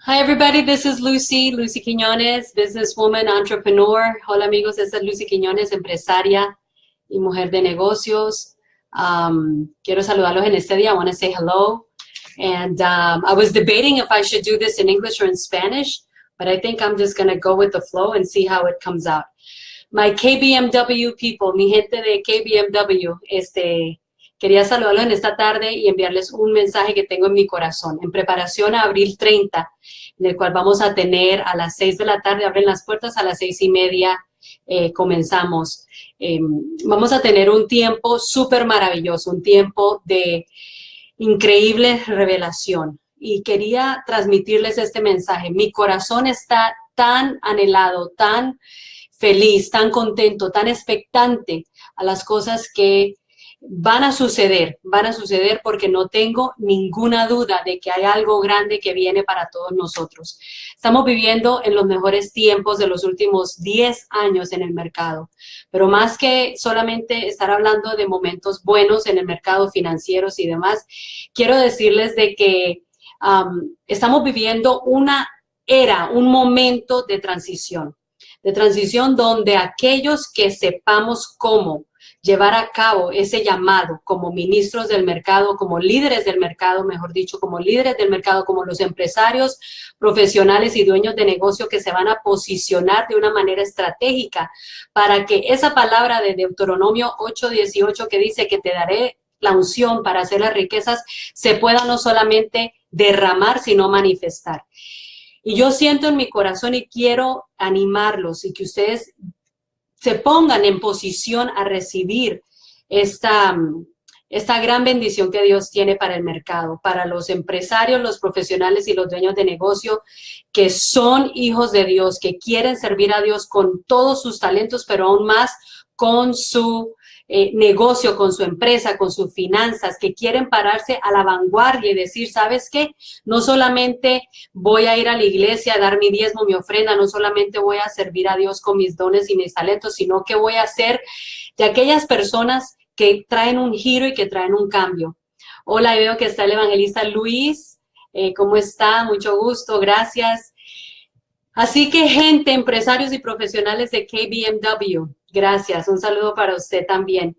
Hi everybody, this is Lucy Quiñones, businesswoman, entrepreneur. Hola amigos, esta es Lucy Quiñones, empresaria y mujer de negocios. Quiero saludarlos en este día. I want to say hello. And I was debating if I should do this in English or in Spanish, but I think I'm just going to go with the flow and see how it comes out. My KBMW people, mi gente de KBMW, quería saludarlos en esta tarde y enviarles un mensaje que tengo en mi corazón. En preparación a abril 30, en el cual vamos a tener a las 6 de la tarde, abren las puertas, a las 6:30 comenzamos. Vamos a tener un tiempo súper maravilloso, un tiempo de increíble revelación. Y quería transmitirles este mensaje. Mi corazón está tan anhelado, tan feliz, tan contento, tan expectante a las cosas que van a suceder porque no tengo ninguna duda de que hay algo grande que viene para todos nosotros. Estamos viviendo en los mejores tiempos de los últimos 10 años en el mercado, pero más que solamente estar hablando de momentos buenos en el mercado financieros y demás, quiero decirles de que estamos viviendo una era, un momento de transición donde aquellos que sepamos cómo llevar a cabo ese llamado como ministros del mercado, como líderes del mercado, mejor dicho, como líderes del mercado, como los empresarios profesionales y dueños de negocio que se van a posicionar de una manera estratégica para que esa palabra de Deuteronomio 8:18 que dice que te daré la unción para hacer las riquezas, se pueda no solamente derramar, sino manifestar. Y yo siento en mi corazón y quiero animarlos y que ustedes se pongan en posición a recibir esta gran bendición que Dios tiene para el mercado, para los empresarios, los profesionales y los dueños de negocio que son hijos de Dios, que quieren servir a Dios con todos sus talentos, pero aún más con su negocio, con su empresa, con sus finanzas, que quieren pararse a la vanguardia y decir, ¿sabes qué? No solamente voy a ir a la iglesia a dar mi diezmo, mi ofrenda, no solamente voy a servir a Dios con mis dones y mis talentos, sino que voy a ser de aquellas personas que traen un giro y que traen un cambio. Hola, veo que está el evangelista Luis. ¿Cómo está? Mucho gusto, gracias. Así que gente, empresarios y profesionales de KBMW, gracias. Un saludo para usted también.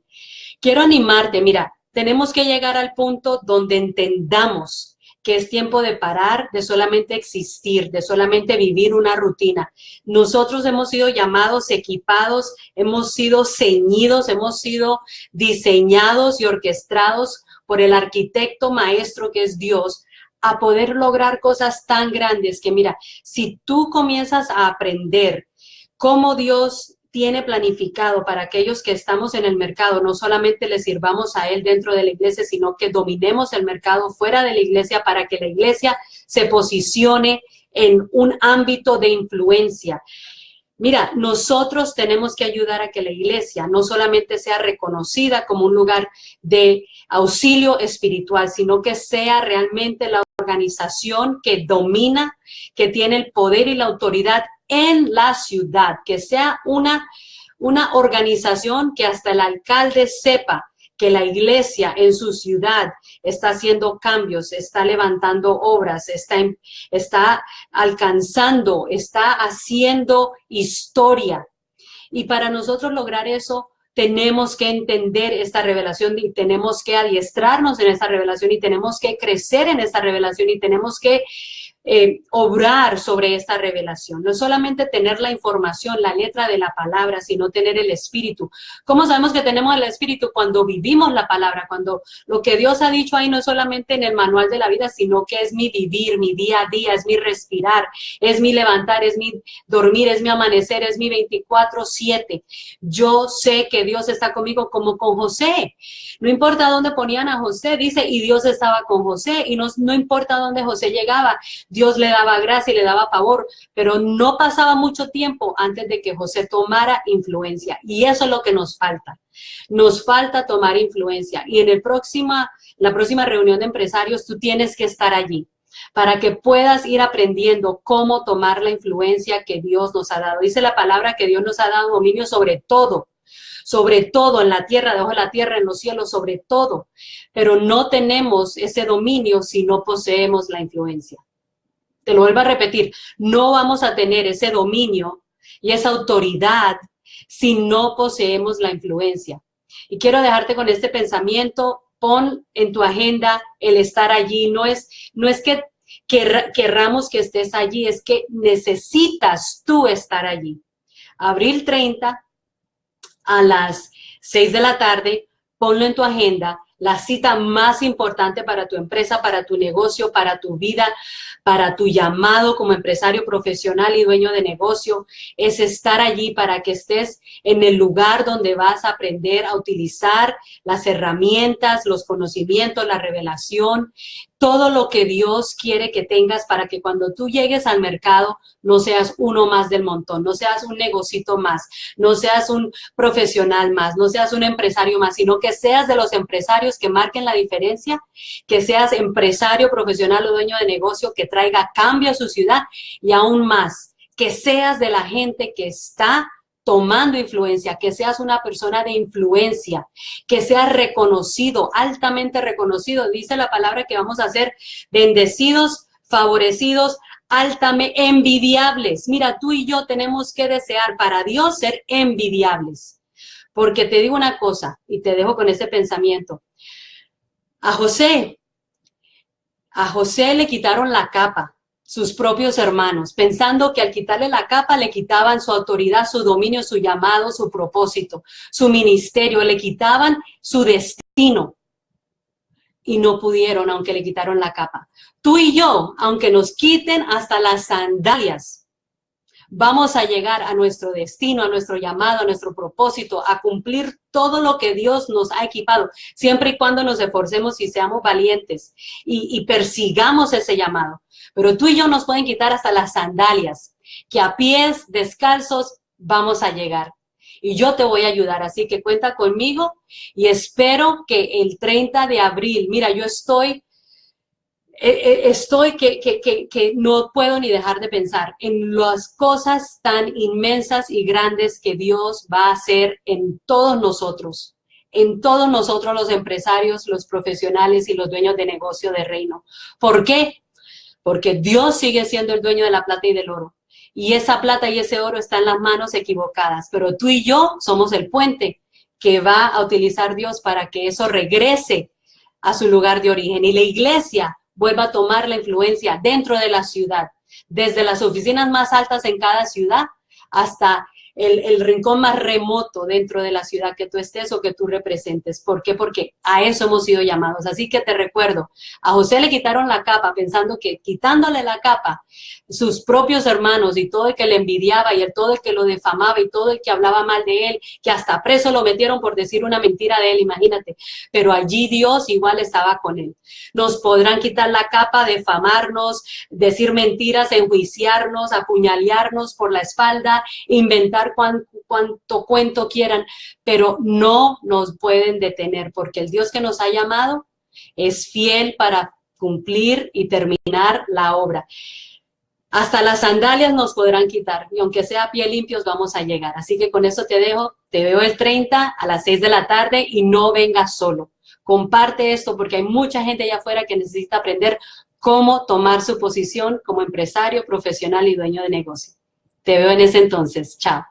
Quiero animarte, mira, tenemos que llegar al punto donde entendamos que es tiempo de parar, de solamente existir, de solamente vivir una rutina. Nosotros hemos sido llamados, equipados, hemos sido ceñidos, hemos sido diseñados y orquestados por el arquitecto maestro que es Dios, a poder lograr cosas tan grandes que, mira, si tú comienzas a aprender cómo Dios tiene planificado para aquellos que estamos en el mercado, no solamente le sirvamos a Él dentro de la iglesia, sino que dominemos el mercado fuera de la iglesia para que la iglesia se posicione en un ámbito de influencia. Mira, nosotros tenemos que ayudar a que la iglesia no solamente sea reconocida como un lugar de auxilio espiritual, sino que sea realmente la organización que domina, que tiene el poder y la autoridad en la ciudad, que sea una organización que hasta el alcalde sepa que la iglesia en su ciudad está haciendo cambios, está levantando obras, está alcanzando, está haciendo historia. Y para nosotros lograr eso, tenemos que entender esta revelación y tenemos que adiestrarnos en esta revelación y tenemos que crecer en esta revelación y tenemos que obrar sobre esta revelación. No solamente tener la información, la letra de la palabra, sino tener el espíritu. ¿Cómo sabemos que tenemos el espíritu? Cuando vivimos la palabra, cuando lo que Dios ha dicho ahí no es solamente en el manual de la vida, sino que es mi vivir, mi día a día, es mi respirar, es mi levantar, es mi dormir, es mi amanecer, es mi 24/7. Yo sé que Dios está conmigo como con José. No importa dónde ponían a José, dice, y Dios estaba con José, y no importa dónde José llegaba, Dios le daba gracia y le daba favor, pero no pasaba mucho tiempo antes de que José tomara influencia. Y eso es lo que nos falta. Nos falta tomar influencia. Y en la próxima reunión de empresarios, tú tienes que estar allí para que puedas ir aprendiendo cómo tomar la influencia que Dios nos ha dado. Dice la palabra que Dios nos ha dado dominio sobre todo en la tierra, debajo de la tierra, en los cielos, sobre todo. Pero no tenemos ese dominio si no poseemos la influencia. Te lo vuelvo a repetir, no vamos a tener ese dominio y esa autoridad si no poseemos la influencia. Y quiero dejarte con este pensamiento, pon en tu agenda el estar allí, no es que querramos que estés allí, es que necesitas tú estar allí. Abril 30 a las 6 de la tarde, ponlo en tu agenda, la cita más importante para tu empresa, para tu negocio, para tu vida, para tu llamado como empresario profesional y dueño de negocio, es estar allí para que estés en el lugar donde vas a aprender a utilizar las herramientas, los conocimientos, la revelación, todo lo que Dios quiere que tengas para que cuando tú llegues al mercado no seas uno más del montón, no seas un negocito más, no seas un profesional más, no seas un empresario más, sino que seas de los empresarios que marquen la diferencia, que seas empresario profesional o dueño de negocio que traiga cambio a su ciudad y aún más, que seas de la gente que está tomando influencia, que seas una persona de influencia, que seas reconocido, altamente reconocido. Dice la palabra que vamos a ser bendecidos, favorecidos, altamente envidiables. Mira, tú y yo tenemos que desear para Dios ser envidiables. Porque te digo una cosa y te dejo con ese pensamiento. A José le quitaron la capa, sus propios hermanos, pensando que al quitarle la capa le quitaban su autoridad, su dominio, su llamado, su propósito, su ministerio, le quitaban su destino. Y no pudieron, aunque le quitaron la capa. Tú y yo, aunque nos quiten hasta las sandalias, vamos a llegar a nuestro destino, a nuestro llamado, a nuestro propósito, a cumplir todo lo que Dios nos ha equipado, siempre y cuando nos esforcemos y seamos valientes y persigamos ese llamado. Pero tú y yo nos pueden quitar hasta las sandalias, que a pies descalzos vamos a llegar. Y yo te voy a ayudar, así que cuenta conmigo y espero que el 30 de abril, mira, yo estoy que no puedo ni dejar de pensar en las cosas tan inmensas y grandes que Dios va a hacer en todos nosotros los empresarios, los profesionales y los dueños de negocio de reino. ¿Por qué? Porque Dios sigue siendo el dueño de la plata y del oro. Y esa plata y ese oro están en las manos equivocadas, pero tú y yo somos el puente que va a utilizar Dios para que eso regrese a su lugar de origen. Y la iglesia vuelva a tomar la influencia dentro de la ciudad, desde las oficinas más altas en cada ciudad hasta el rincón más remoto dentro de la ciudad que tú estés o que tú representes. ¿Por qué? Porque a eso hemos sido llamados. Así que te recuerdo, a José le quitaron la capa pensando que quitándole la capa, sus propios hermanos y todo el que le envidiaba y todo el que lo defamaba y todo el que hablaba mal de él, que hasta preso lo metieron por decir una mentira de él, imagínate. Pero allí Dios igual estaba con él. Nos podrán quitar la capa, defamarnos, decir mentiras, enjuiciarnos, apuñalearnos por la espalda, inventar cuanto cuento quieran, pero no nos pueden detener porque el Dios que nos ha llamado es fiel para cumplir y terminar la obra. Hasta las sandalias nos podrán quitar y aunque sea a pie limpios vamos a llegar. Así que con eso te dejo, te veo el 30 a las 6 de la tarde y no vengas solo. Comparte esto porque hay mucha gente allá afuera que necesita aprender cómo tomar su posición como empresario, profesional y dueño de negocio. Te veo en ese entonces. Chao.